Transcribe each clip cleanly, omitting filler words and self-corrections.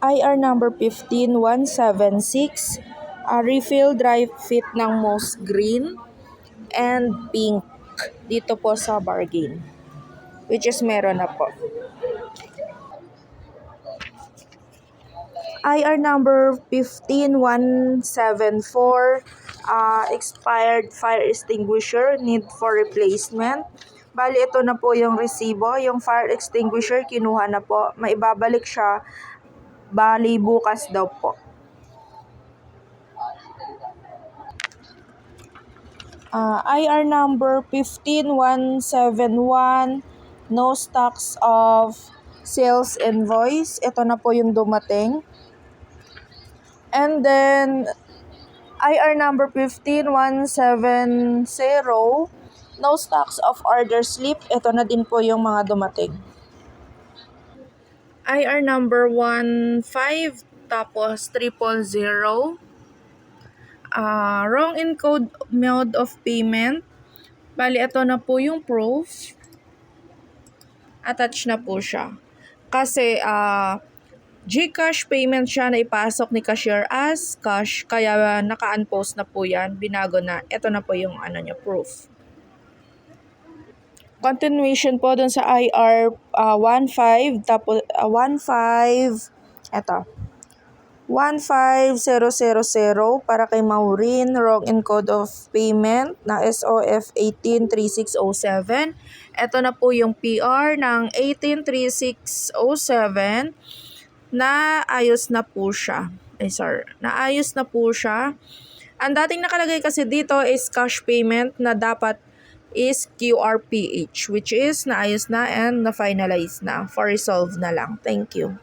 IR number 15176, refill dry fit ng Moss Green and Pink dito po sa bargain, which is meron na po. IR number 15174, expired fire extinguisher, need for replacement. Bali, ito na po yung resibo. Yung fire extinguisher, kinuha na po. Maibabalik siya. Bali, bukas daw po. IR number 15171, no stocks of sales invoice. Ito na po yung dumating. And then, IR number 15170, no stocks of order slip. Ito na din po yung mga dumating. IR number 15 tapos 000. Wrong encode mode of payment. Bali, ito na po yung proof. Attach na po siya. Kasi, GCash payment siya na ipasok ni cashier as cash. Kaya, naka-unpost na po yan. Binago na. Ito na po yung proof. Continuation po dun sa IR 15, tapos 15000 para kay Maureen, wrong encode of payment na SOF 183607. Ito na po yung PR ng 183607 na ayos na po siya. Naayos na po siya. Ang dating nakalagay kasi dito is cash payment na dapat is QRPH, which is naayos na and na-finalize na. For resolve na lang. Thank you.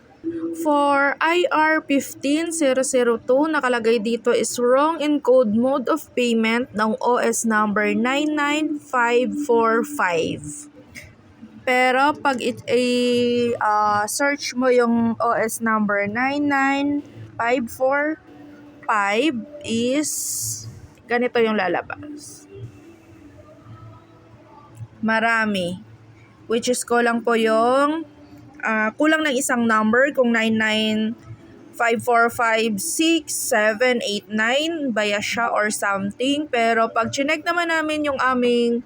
For IR 15002, nakalagay dito is wrong encode mode of payment ng OS number 99545. Pero pag search mo yung OS number 99545 is ganito yung lalabas. Marami. Which is kulang po yung kulang ng isang number kung 995456789 bias siya or something. Pero pag chinek naman namin yung aming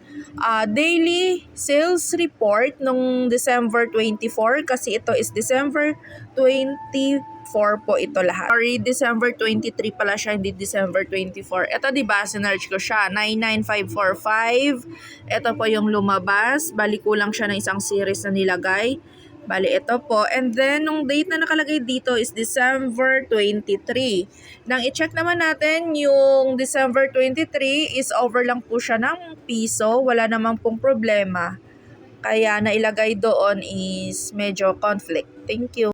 daily sales report nung December 24, kasi ito is December 24 po ito lahat. Sorry, December 23 pala siya, hindi December 24. Ito, diba, sinerch ko siya, 99545. Ito po yung lumabas. Bali, kulang siya ng isang series na nilagay. Bali, ito po. And then, nung date na nakalagay dito is December 23. Nang i-check naman natin, yung December 23 is over lang po siya ng piso. Wala namang pong problema. Kaya nailagay doon is medyo conflict. Thank you.